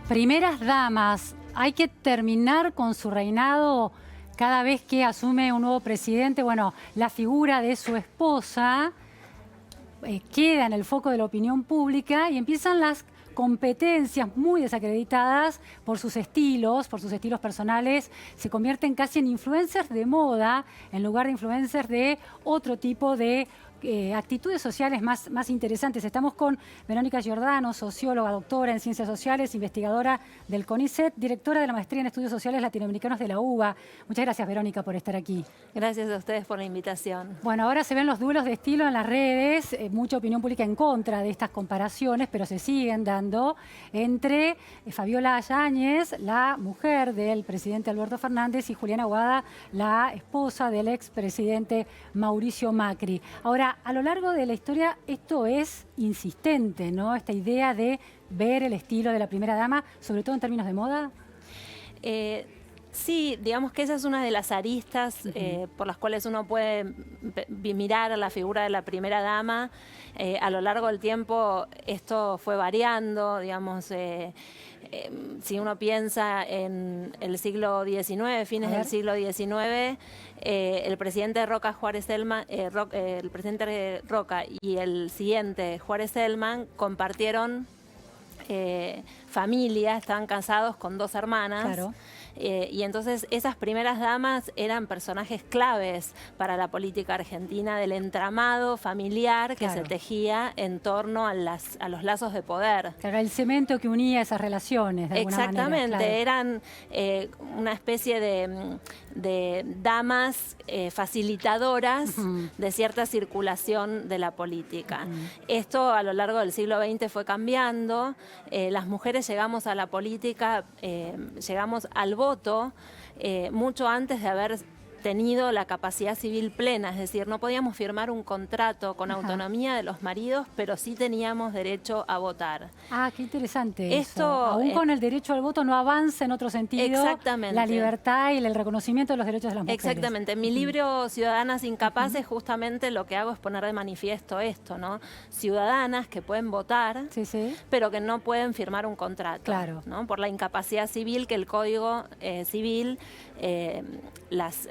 Primeras damas, hay que terminar con su reinado cada vez que asume un nuevo presidente. Bueno, la figura de su esposa queda en el foco de la opinión pública y empiezan las competencias muy desacreditadas por sus estilos personales. Se convierten casi en influencers de moda en lugar de influencers de otro tipo de actitudes sociales más interesantes. Estamos con Verónica Giordano, socióloga, doctora en Ciencias Sociales, investigadora del CONICET, directora de la Maestría en Estudios Sociales Latinoamericanos de la UBA. Muchas gracias, Verónica, por estar aquí. Gracias a ustedes por la invitación. Bueno, ahora se ven los duelos de estilo en las redes, mucha opinión pública en contra de estas comparaciones, pero se siguen dando entre Fabiola Yáñez, la mujer del presidente Alberto Fernández, y Juliana Aguada, la esposa del expresidente Mauricio Macri. Ahora, a lo largo de la historia esto es insistente, ¿no? Esta idea de ver el estilo de la primera dama, sobre todo en términos de moda. Sí, digamos que esa es una de las aristas por las cuales uno puede mirar a la figura de la primera dama. A lo largo del tiempo esto fue variando, digamos, si uno piensa en el siglo XIX, fines del siglo XIX, el presidente Roca el presidente Roca y el siguiente Juárez Celman compartieron familia, estaban casados con dos hermanas. Claro. Y entonces esas primeras damas eran personajes claves para la política argentina del entramado familiar que se tejía en torno a los lazos de poder. Claro, el cemento que unía esas relaciones, de alguna manera. Exactamente, eran una especie de damas facilitadoras de cierta circulación de la política. Esto a lo largo del siglo XX fue cambiando. Las mujeres llegamos a la política, llegamos al voto mucho antes de haber tenido la capacidad civil plena, es decir, no podíamos firmar un contrato con autonomía de los maridos, pero sí teníamos derecho a votar. Ah, qué interesante esto. Aún con el derecho al voto no avanza en otro sentido la libertad y el reconocimiento de los derechos de las mujeres. Exactamente. En mi libro Ciudadanas Incapaces justamente lo que hago es poner de manifiesto esto, ¿no? Ciudadanas que pueden votar, pero que no pueden firmar un contrato, ¿no? Por la incapacidad civil que el Código Civil las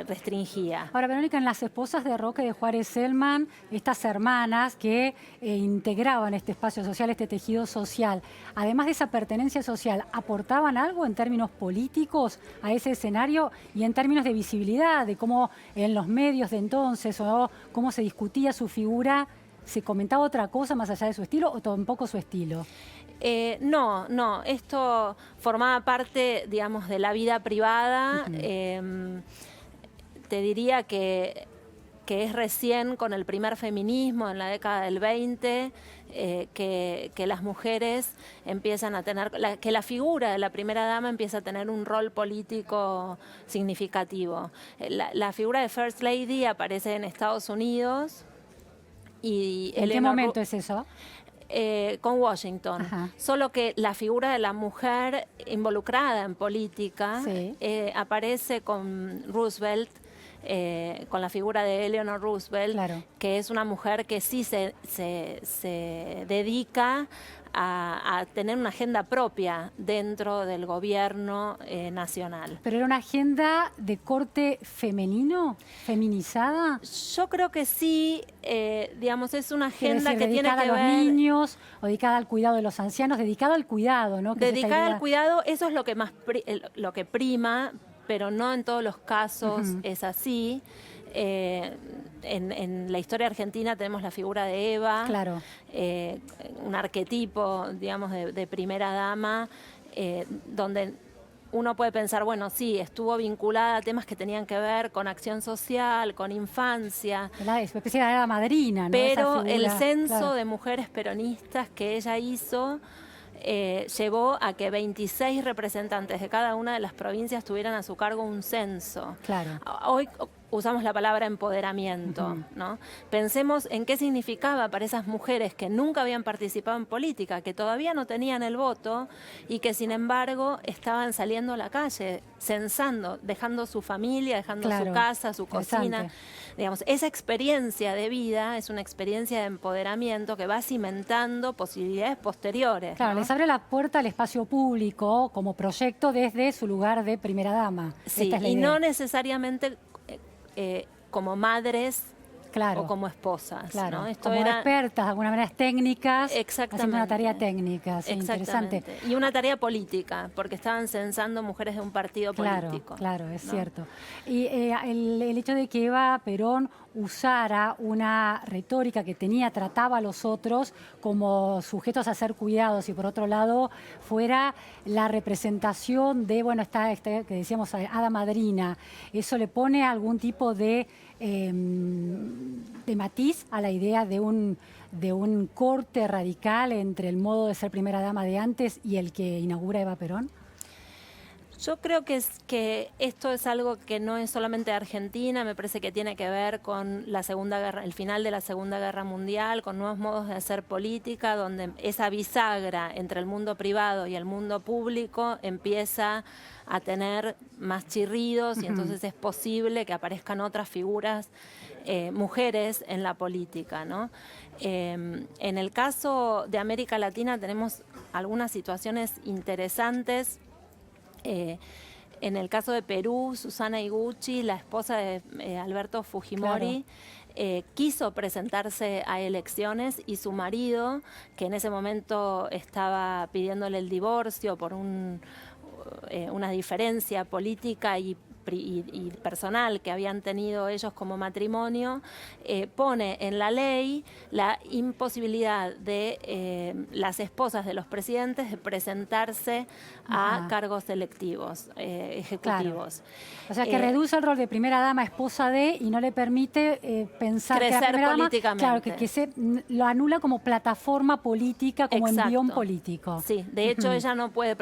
restringía. Ahora, Verónica, en las esposas de Roca y de Juárez Celman, estas hermanas que integraban este espacio social, este tejido social, además de esa pertenencia social, ¿aportaban algo en términos políticos a ese escenario y en términos de visibilidad, de cómo en los medios de entonces o cómo se discutía su figura? ¿Se comentaba otra cosa más allá de su estilo o tampoco su estilo? No, esto formaba parte, digamos, de la vida privada. Te diría que es recién con el primer feminismo en la década del 20 que las mujeres empiezan a tener, que la figura de la primera dama empieza a tener un rol político significativo. La figura de First Lady aparece en Estados Unidos. Y ¿En qué momento es eso? Con Washington. Solo que la figura de la mujer involucrada en política aparece con Roosevelt, con la figura de Eleanor Roosevelt, que es una mujer que sí se dedica a tener una agenda propia dentro del gobierno nacional. ¿Pero era una agenda de corte femenino, feminizada? Yo creo que sí, digamos, es una agenda que tiene que ver... ¿Dedicada a los niños, o dedicada al cuidado de los ancianos, dedicada al cuidado, ¿no? Dedicada al cuidado, eso es lo que lo que prima, pero no en todos los casos es así. En la historia argentina tenemos la figura de Eva, un arquetipo, digamos, de primera dama, donde uno puede pensar, bueno, sí, estuvo vinculada a temas que tenían que ver con acción social, con infancia. La especie de la madrina, ¿no? Pero el censo de mujeres peronistas que ella hizo llevó a que 26 representantes de cada una de las provincias tuvieran a su cargo un censo. Hoy usamos la palabra empoderamiento, ¿no? Pensemos en qué significaba para esas mujeres que nunca habían participado en política, que todavía no tenían el voto y que sin embargo estaban saliendo a la calle, censando, dejando su familia, dejando su casa, su cocina. Digamos, esa experiencia de vida es una experiencia de empoderamiento que va cimentando posibilidades posteriores. Claro, ¿no? les abre la puerta al espacio público como proyecto desde su lugar de primera dama. Sí, Esta es la y idea. no necesariamente como madres o como esposas. Claro, ¿no? Esto como era expertas, de alguna manera técnicas, haciendo una tarea técnica. Sí, exactamente. Interesante. Y una tarea política, porque estaban censando mujeres de un partido político. Claro, es ¿no? cierto. Y el hecho de que Eva Perón usara una retórica que trataba a los otros como sujetos a ser cuidados y por otro lado fuera la representación de, bueno, esta que decíamos, hada madrina, ¿eso le pone algún tipo de matiz a la idea de un corte radical entre el modo de ser primera dama de antes y el que inaugura Eva Perón? Yo creo que esto es algo que no es solamente de Argentina, me parece que tiene que ver con la Segunda Guerra, el final de la Segunda Guerra Mundial, con nuevos modos de hacer política, donde esa bisagra entre el mundo privado y el mundo público empieza a tener más chirridos y entonces es posible que aparezcan otras figuras, mujeres en la política, ¿no? En el caso de América Latina tenemos algunas situaciones interesantes. En el caso de Perú, Susana Higuchi, la esposa de Alberto Fujimori, quiso presentarse a elecciones y su marido, que en ese momento estaba pidiéndole el divorcio por una diferencia política y personal que habían tenido ellos como matrimonio, pone en la ley la imposibilidad de las esposas de los presidentes de presentarse a cargos electivos, ejecutivos. Claro. O sea, que reduce el rol de primera dama, esposa de, y no le permite pensar crecer que la primera políticamente. Dama, claro, que lo anula como plataforma política, como envión político. Sí, de hecho ella no puede,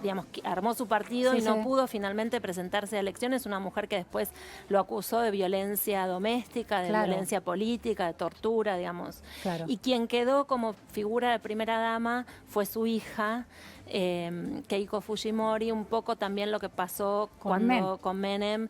digamos, armó su partido y no pudo finalmente presentarse a elecciones, una mujer que después lo acusó de violencia doméstica, de violencia política, de tortura, digamos. Y quien quedó como figura de primera dama fue su hija, Keiko Fujimori, un poco también lo que pasó cuando con Menem,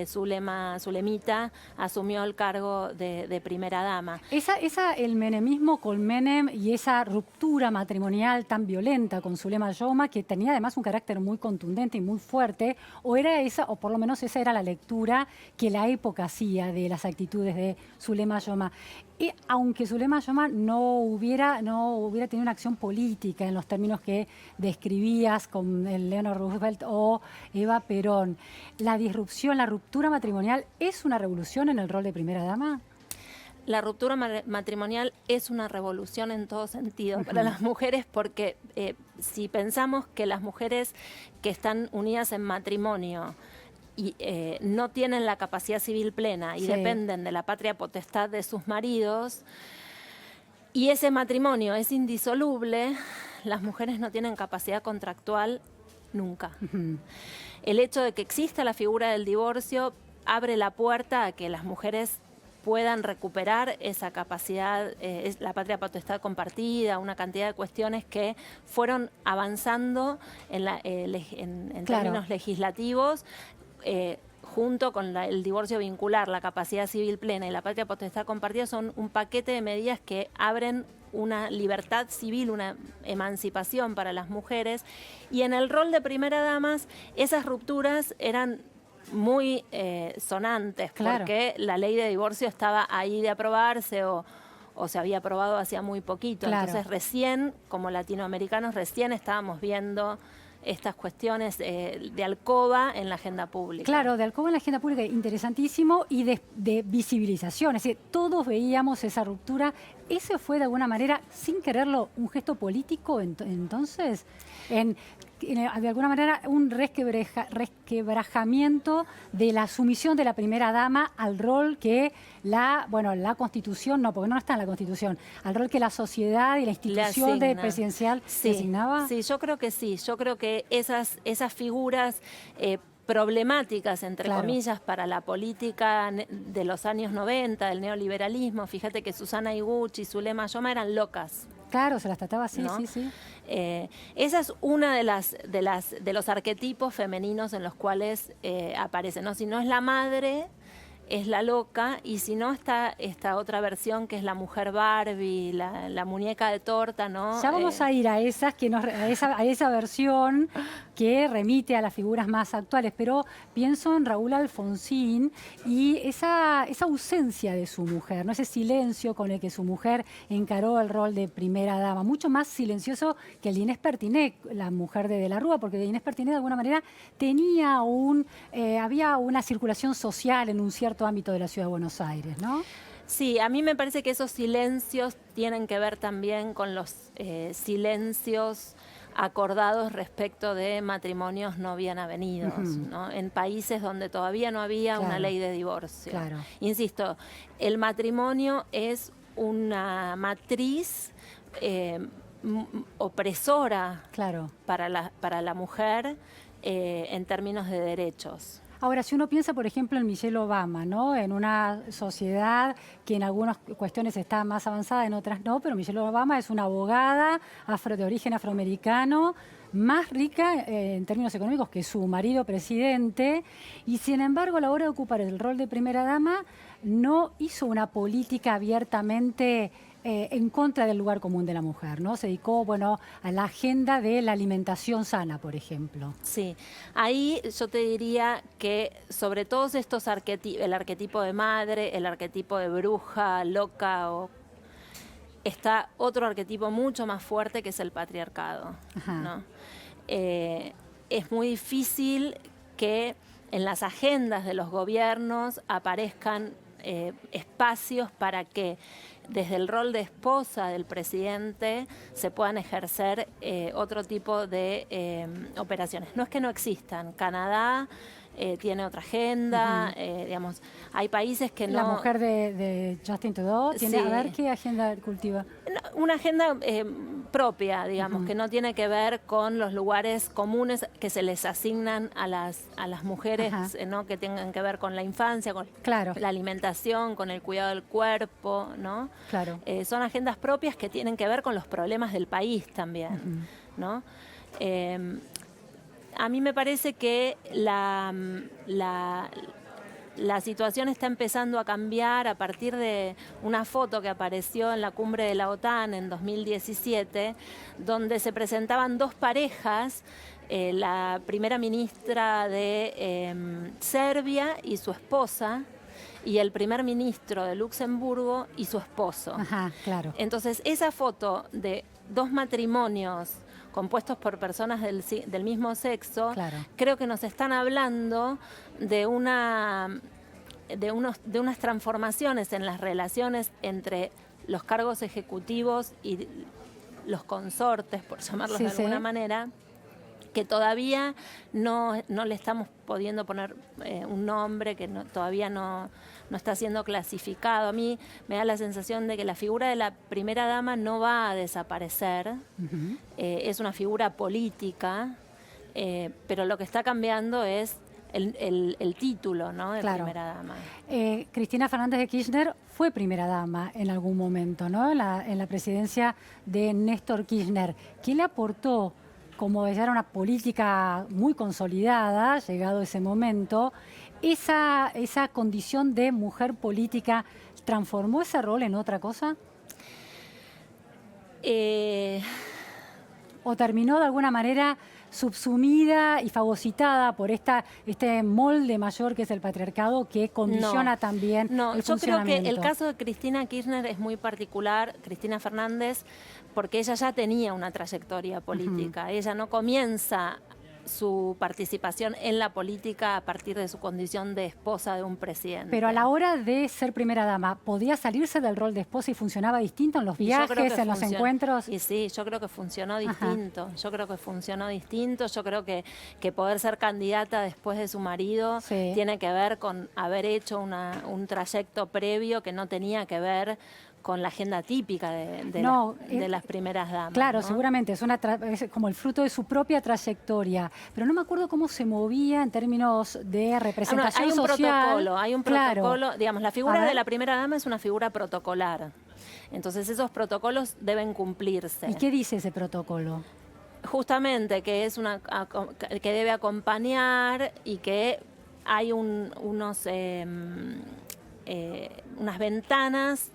Zulemita asumió el cargo de primera dama. El menemismo con Menem y esa ruptura matrimonial tan violenta con Zulema Yoma, que tenía además un carácter muy contundente y muy fuerte, o por lo menos esa era la lectura que la época hacía de las actitudes de Zulema Yoma. Y aunque Zulema Yoma no hubiera tenido una acción política en los términos que describías con Eleanor Roosevelt o Eva Perón, la ruptura matrimonial es una revolución en el rol de primera dama. La ruptura matrimonial es una revolución en todo sentido para las mujeres porque si pensamos que las mujeres que están unidas en matrimonio y no tienen la capacidad civil plena y dependen de la patria potestad de sus maridos, y ese matrimonio es indisoluble, las mujeres no tienen capacidad contractual nunca. El hecho de que exista la figura del divorcio abre la puerta a que las mujeres puedan recuperar esa capacidad, la patria potestad compartida, una cantidad de cuestiones que fueron avanzando en términos legislativos, junto con el divorcio vincular, la capacidad civil plena y la patria potestad compartida, son un paquete de medidas que abren una libertad civil, una emancipación para las mujeres. Y en el rol de primera damas, esas rupturas eran muy sonantes, porque la ley de divorcio estaba ahí de aprobarse o se había aprobado hacía muy poquito. Entonces recién, como latinoamericanos, recién estábamos viendo estas cuestiones de alcoba en la agenda pública. Claro, de alcoba en la agenda pública, interesantísimo, y de visibilización. Es decir, todos veíamos esa ruptura. ¿Ese fue de alguna manera, sin quererlo, un gesto político entonces? De alguna manera, un resquebrajamiento de la sumisión de la primera dama al rol que la Constitución, no, porque no está en la Constitución, al rol que la sociedad y la institución presidencial designaba. Sí, yo creo que sí. Yo creo que esas figuras problemáticas, entre Claro. comillas, para la política de los años 90, del neoliberalismo. Fíjate que Susana Iguchi y Zulema Yoma eran locas. Claro, se las trataba así, ¿No? sí, sí. Esa es una de los arquetipos femeninos en los cuales aparece, ¿no? Si no es la madre, es la loca, y si no está esta otra versión que es la mujer Barbie, la muñeca de torta, ¿no? Ya vamos a ir a esas a esa versión que remite a las figuras más actuales, pero pienso en Raúl Alfonsín y esa ausencia de su mujer, ¿no? Ese silencio con el que su mujer encaró el rol de primera dama, mucho más silencioso que el de Inés Pertiné, la mujer de la Rúa, porque Inés Pertiné de alguna manera tenía había una circulación social en un cierto ámbito de la ciudad de Buenos Aires, ¿no? Sí, a mí me parece que esos silencios tienen que ver también con los silencios acordados respecto de matrimonios no bien avenidos, ¿no? En países donde todavía no había una ley de divorcio. Claro. Insisto, el matrimonio es una matriz opresora para la mujer en términos de derechos. Ahora, si uno piensa, por ejemplo, en Michelle Obama, ¿no? En una sociedad que en algunas cuestiones está más avanzada, en otras no, pero Michelle Obama es una abogada de origen afroamericano, más rica en términos económicos que su marido presidente, y sin embargo a la hora de ocupar el rol de primera dama no hizo una política abiertamente en contra del lugar común de la mujer, ¿no? Se dedicó, bueno, a la agenda de la alimentación sana, por ejemplo. Sí, ahí yo te diría que sobre todos estos arquetipos, el arquetipo de madre, el arquetipo de bruja, loca, está otro arquetipo mucho más fuerte que es el patriarcado, ¿no? Es muy difícil que en las agendas de los gobiernos aparezcan espacios para que desde el rol de esposa del presidente se puedan ejercer otro tipo de operaciones. No es que no existan. Canadá tiene otra agenda, digamos, hay países que no... La mujer de Justin Trudeau tiene, a ver qué agenda cultiva. Una agenda propia, digamos, que no tiene que ver con los lugares comunes que se les asignan a las mujeres, ¿no? Que tengan que ver con la infancia, con la alimentación, con el cuidado del cuerpo, ¿no? Claro. Son agendas propias que tienen que ver con los problemas del país también, ¿no? A mí me parece que la situación está empezando a cambiar a partir de una foto que apareció en la cumbre de la OTAN en 2017, donde se presentaban dos parejas, la primera ministra de Serbia y su esposa, y el primer ministro de Luxemburgo y su esposo. Claro. Entonces, esa foto de dos matrimonios compuestos por personas del mismo sexo, creo que nos están hablando de unas transformaciones en las relaciones entre los cargos ejecutivos y los consortes, por llamarlos de alguna manera, que todavía no le estamos pudiendo poner un nombre, que todavía no está siendo clasificado. A mí me da la sensación de que la figura de la primera dama no va a desaparecer, es una figura política, pero lo que está cambiando es el título, ¿no? De primera dama. Cristina Fernández de Kirchner fue primera dama en algún momento, ¿no? En la presidencia de Néstor Kirchner. ¿Qué le aportó? Como ya era una política muy consolidada, llegado ese momento, esa condición de mujer política, ¿transformó ese rol en otra cosa? ¿O terminó de alguna manera subsumida y fagocitada por este molde mayor que es el patriarcado que condiciona también el funcionamiento? Yo creo que el caso de Cristina Kirchner es muy particular, Cristina Fernández, porque ella ya tenía una trayectoria política. Ella no comienza su participación en la política a partir de su condición de esposa de un presidente. Pero a la hora de ser primera dama, ¿podía salirse del rol de esposa y funcionaba distinto en los viajes, en los encuentros? Y sí, yo creo que funcionó distinto. Yo creo que funcionó distinto. Yo creo que poder ser candidata después de su marido tiene que ver con haber hecho un trayecto previo que no tenía que ver la agenda típica de las primeras damas. Claro, ¿no? seguramente, es como el fruto de su propia trayectoria, pero no me acuerdo cómo se movía en términos de representación social. Hay un Claro. protocolo, digamos, la figura de la primera dama es una figura protocolar. Entonces esos protocolos deben cumplirse. ¿Y qué dice ese protocolo? Justamente que que debe acompañar y que hay unas ventanas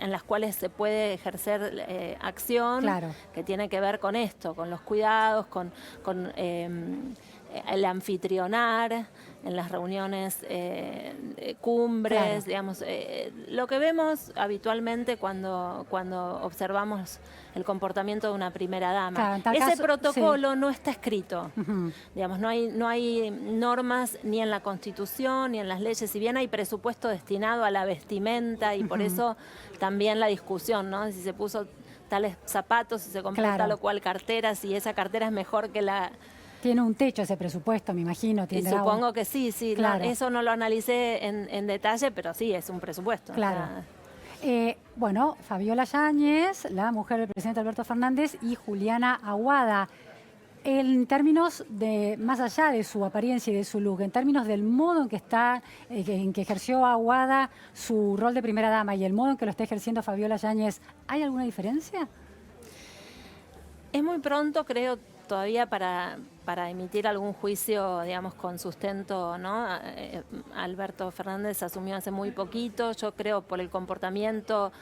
en las cuales se puede ejercer acción, claro, que tiene que ver con esto, con los cuidados, con el anfitrionar en las reuniones cumbres, claro. digamos, lo que vemos habitualmente cuando observamos el comportamiento de una primera dama. Claro, ese caso, protocolo no está escrito. Uh-huh. Digamos, no hay normas ni en la Constitución ni en las leyes, si bien hay presupuesto destinado a la vestimenta y por eso también la discusión, ¿no? Si se puso tales zapatos, si se compró tal o cual cartera, si esa cartera es mejor que la... Tiene un techo ese presupuesto, me imagino. Y supongo que sí, claro. Eso no lo analicé en detalle, pero sí, es un presupuesto. Claro. Bueno, Fabiola Yáñez, la mujer del presidente Alberto Fernández, y Juliana Aguada. En términos de, más allá de su apariencia y de su look, en términos del modo en que ejerció Aguada su rol de primera dama y el modo en que lo está ejerciendo Fabiola Yáñez, ¿hay alguna diferencia? Es muy pronto, creo, todavía para emitir algún juicio, digamos, con sustento, ¿no? Alberto Fernández asumió hace muy poquito, yo creo por el comportamiento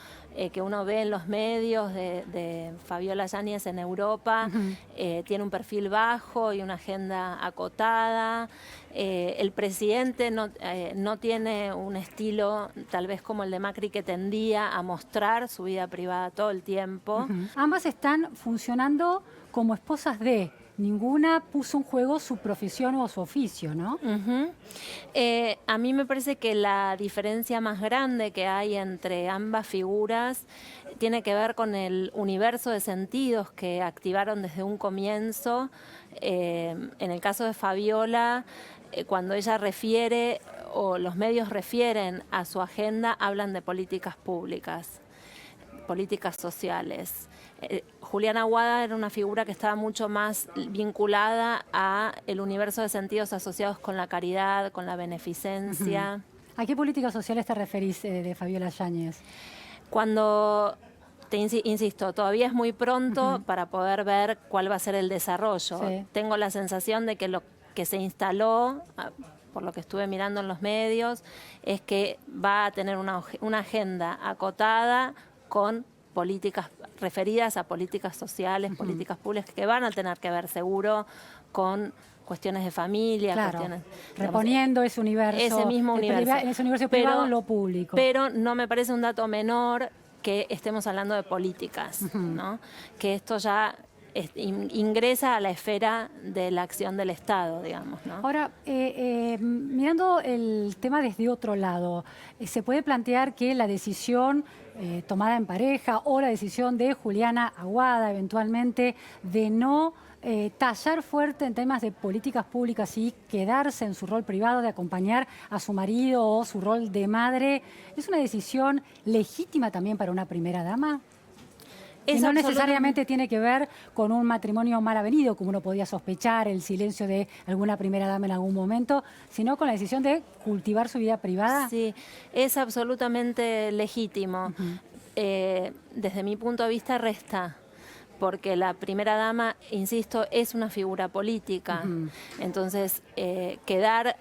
que uno ve en los medios de Fabiola Yáñez en Europa, uh-huh. Tiene un perfil bajo y una agenda acotada. El presidente no tiene un estilo tal vez como el de Macri, que tendía a mostrar su vida privada todo el tiempo. Uh-huh. Ambas están funcionando como esposas de... Ninguna puso en juego su profesión o su oficio, ¿no? Uh-huh. A mí me parece que la diferencia más grande que hay entre ambas figuras tiene que ver con el universo de sentidos que activaron desde un comienzo. En el caso de Fabiola, cuando ella refiere o los medios refieren a su agenda, hablan de políticas públicas, políticas sociales. Juliana Aguada era una figura que estaba mucho más vinculada a el universo de sentidos asociados con la caridad, con la beneficencia. Uh-huh. ¿A qué políticas sociales te referís de Fabiola Yáñez? Cuando, insisto, todavía es muy pronto uh-huh. para poder ver cuál va a ser el desarrollo. Sí. Tengo la sensación de que lo que se instaló, por lo que estuve mirando en los medios, es que va a tener una agenda acotada con políticas referidas a políticas sociales, uh-huh. políticas públicas que van a tener que ver seguro con cuestiones de familia, claro. cuestiones, reponiendo ese universo, ese mismo universo, ese universo privado en lo público. Pero no me parece un dato menor que estemos hablando de políticas, uh-huh. ¿no? Que esto ya ingresa a la esfera de la acción del Estado, digamos, ¿no? Ahora, mirando el tema desde otro lado, ¿se puede plantear que la decisión tomada en pareja o la decisión de Juliana Aguada eventualmente de no tallar fuerte en temas de políticas públicas y quedarse en su rol privado de acompañar a su marido o su rol de madre, es una decisión legítima también para una primera dama? Y no necesariamente tiene que ver con un matrimonio mal avenido, como uno podía sospechar, el silencio de alguna primera dama en algún momento, sino con la decisión de cultivar su vida privada. Sí, es absolutamente legítimo. Uh-huh. Desde mi punto de vista resta, porque la primera dama, insisto, es una figura política. Uh-huh. Entonces, dejar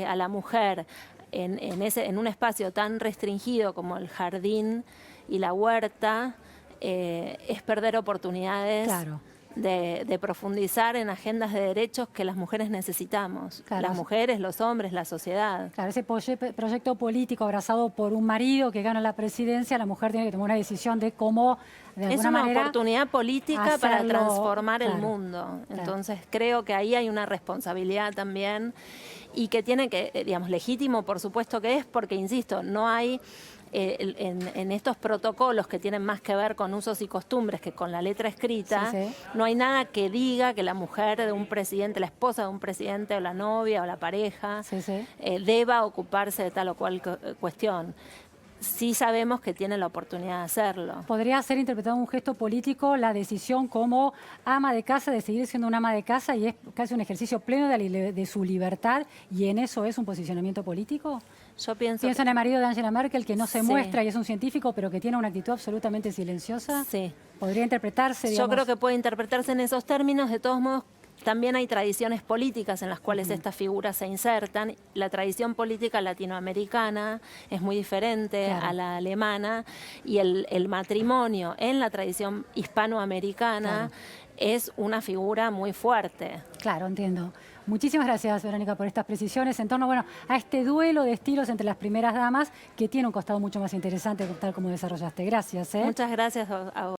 a la mujer en un espacio tan restringido como el jardín y la huerta, es perder oportunidades claro. de profundizar en agendas de derechos que las mujeres necesitamos. Claro. Las mujeres, los hombres, la sociedad. Claro, ese proyecto político abrazado por un marido que gana la presidencia, la mujer tiene que tomar una decisión de cómo, de alguna manera, es una oportunidad política hacerlo, para transformar claro, el mundo. Claro. Entonces creo que ahí hay una responsabilidad también y que tiene que, digamos, legítimo por supuesto que es, porque insisto, no hay... En estos protocolos que tienen más que ver con usos y costumbres que con la letra escrita, sí, sí. No hay nada que diga que la mujer de un presidente, la esposa de un presidente o la novia o la pareja sí, sí. Deba ocuparse de tal o cual cuestión. sí sabemos que tiene la oportunidad de hacerlo. ¿Podría ser interpretado un gesto político la decisión como ama de casa de seguir siendo una ama de casa y es casi un ejercicio pleno de su libertad y en eso es un posicionamiento político? Yo pienso Pienso en el marido de Angela Merkel, que no se Sí. muestra y es un científico, pero que tiene una actitud absolutamente silenciosa. Sí. ¿Podría interpretarse, digamos? Yo creo que puede interpretarse en esos términos. De todos modos, también hay tradiciones políticas en las cuales estas figuras se insertan. La tradición política latinoamericana es muy diferente Claro. a la alemana y el matrimonio en la tradición hispanoamericana es una figura muy fuerte. Claro, entiendo. Muchísimas gracias, Verónica, por estas precisiones en torno, bueno, a este duelo de estilos entre las primeras damas que tiene un costado mucho más interesante, tal como desarrollaste. Gracias. Muchas gracias a